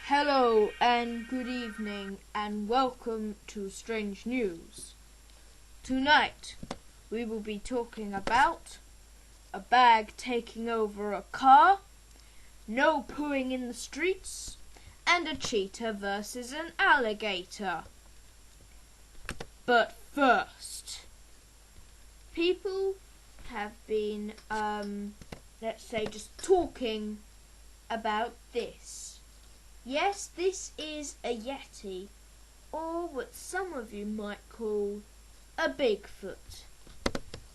Hello and good evening and welcome to Strange News. Tonight we will be talking about a bag taking over a car, no pooing in the streets, and a cheetah versus an alligator. But first, people have been, let's say, just talking about this. Yes, this is a Yeti, or what some of you might call a Bigfoot.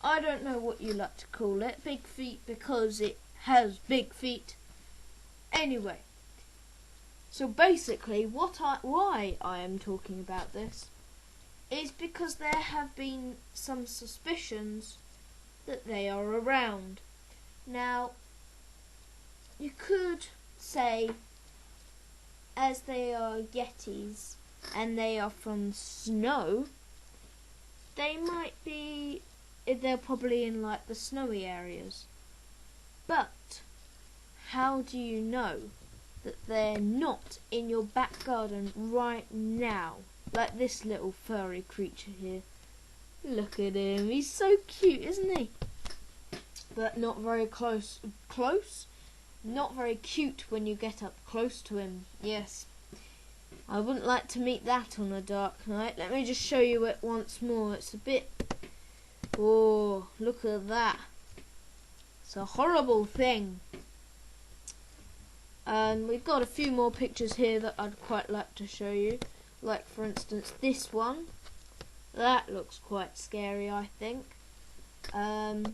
I don't know what you like to call it, big feet because it has big feet. Anyway, so basically why I am talking about this is because there have been some suspicions that they are around. Now, you could say, as they are Yetis and they are from snow, they're probably in like the snowy areas. But how do you know that they're not in your back garden right now? Like this little furry creature here. Look at him, he's so cute, isn't he? But not very close? Not very cute when you get up close to him. Yes, I wouldn't like to meet that on a dark night. Let me just show you it once more. It's a bit... Oh, look at that. It's a horrible thing. And we've got a few more pictures here that I'd quite like to show you. Like, for instance, this one. That looks quite scary, I think. And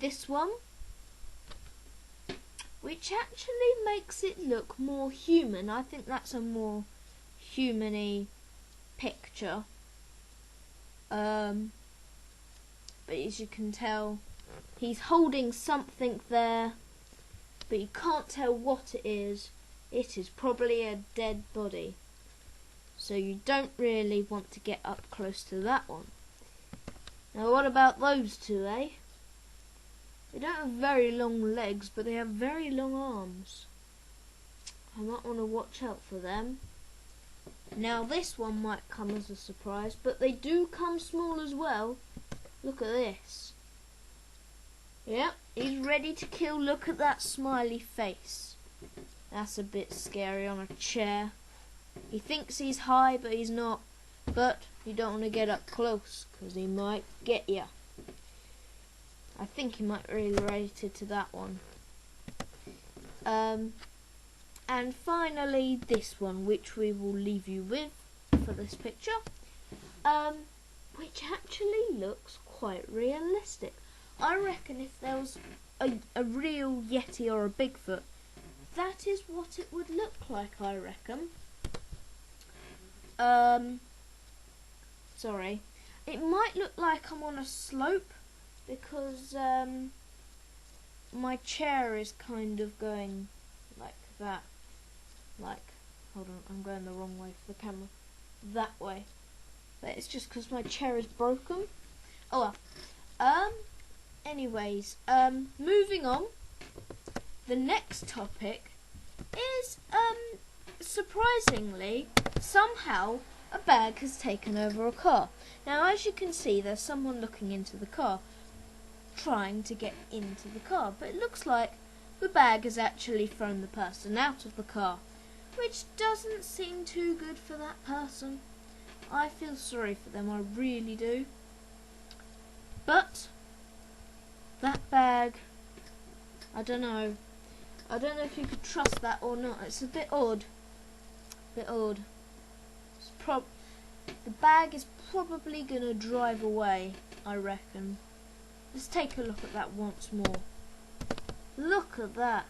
this one, which actually makes it look more human. I think that's a more human-y picture. But as you can tell, he's holding something there, but you can't tell what it is. It is probably a dead body. So you don't really want to get up close to that one. Now what about those two, eh? They don't have very long legs, but they have very long arms. I might want to watch out for them. Now this one might come as a surprise, but they do come small as well. Look at this. Yep, he's ready to kill. Look at that smiley face. That's a bit scary on a chair. He thinks he's high, but he's not. But you don't want to get up close, because he might get you. I think he might be related to that one. And finally this one, which we will leave you with for this picture, which actually looks quite realistic. I reckon if there was a real Yeti or a Bigfoot, that is what it would look like, I reckon. Sorry. It might look like I'm on a slope, because my chair is kind of going like that. Like, hold on, I'm going the wrong way for the camera. That way. But it's just because my chair is broken. Oh well. Anyways, moving on. The next topic is, surprisingly, somehow a bag has taken over a car. Now, as you can see, there's someone looking into the car, trying to get into the car, but it looks like the bag has actually thrown the person out of the car, which doesn't seem too good for that person. I feel sorry for them, I really do. But that bag, I don't know if you could trust that or not. It's a bit odd. The bag is probably gonna drive away, I reckon. Let's take a look at that once more. Look at that.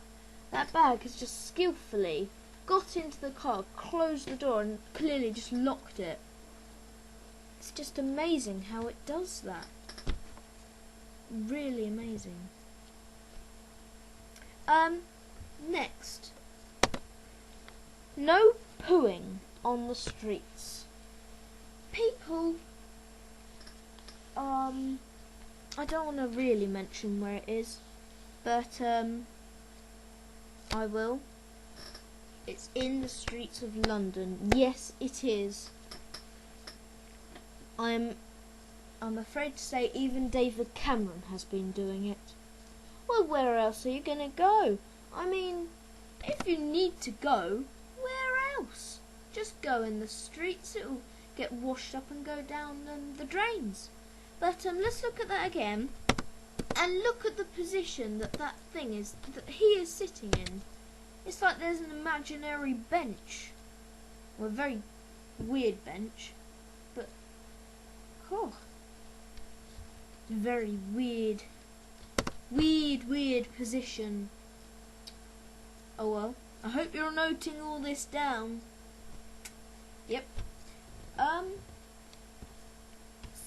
That bag has just skillfully got into the car, closed the door, and clearly just locked it. It's just amazing how it does that. Really amazing. Next. No pooing on the streets. People, I don't want to really mention where it is, but I will. It's in the streets of London. Yes, it is. I'm afraid to say even David Cameron has been doing it. Well, where else are you going to go? I mean, if you need to go, where else? Just go in the streets. It'll get washed up and go down the drains. But let's look at that again. And look at the position that thing is, that he is sitting in. It's like there's an imaginary bench. Well, a very weird bench. But, oh, very weird position. Oh well, I hope you're noting all this down. Yep.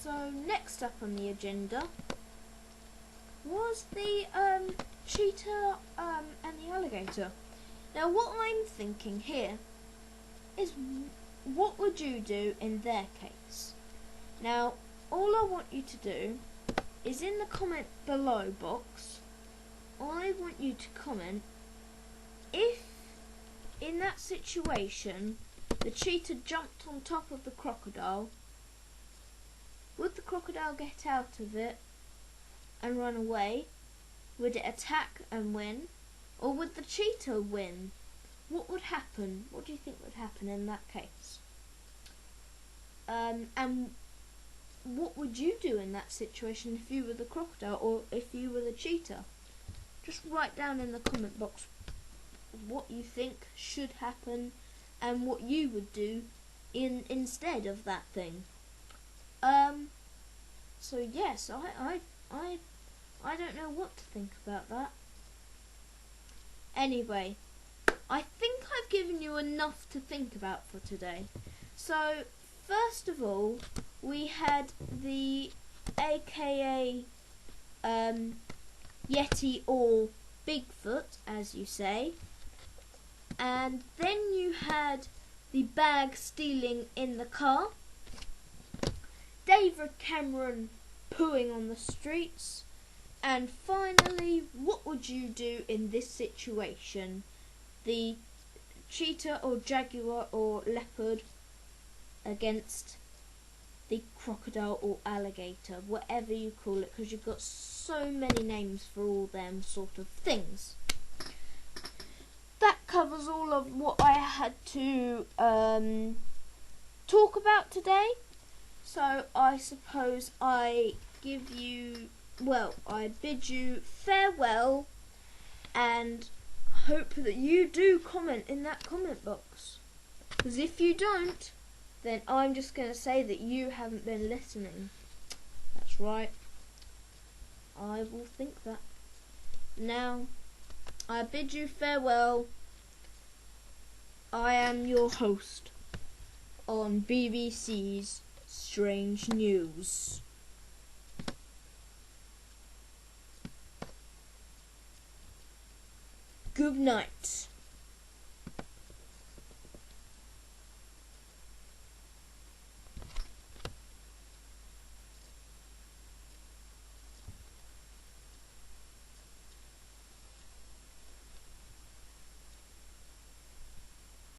So next up on the agenda was the cheetah and the alligator. Now what I'm thinking here is, what would you do in their case? Now all I want you to do is, in the comment below box, I want you to comment if in that situation the cheetah jumped on top of the crocodile, would the crocodile get out of it and run away? Would it attack and win? Or would the cheetah win? What would happen? What do you think would happen in that case? And what would you do in that situation if you were the crocodile or if you were the cheetah? Just write down in the comment box what you think should happen and what you would do instead of that thing. So yes, I don't know what to think about that. Anyway, I think I've given you enough to think about for today. So first of all, we had the AKA Yeti or Bigfoot, as you say, and then you had the bag stealing in the car, David Cameron pooing on the streets, and finally, what would you do in this situation? The cheetah or jaguar or leopard against the crocodile or alligator, whatever you call it, because you've got so many names for all them sort of things. That covers all of what I had to talk about today. So I suppose I bid you farewell and hope that you do comment in that comment box. Because if you don't, then I'm just going to say that you haven't been listening. That's right. I will think that. Now, I bid you farewell. I am your host on BBC's Strange News. Good night.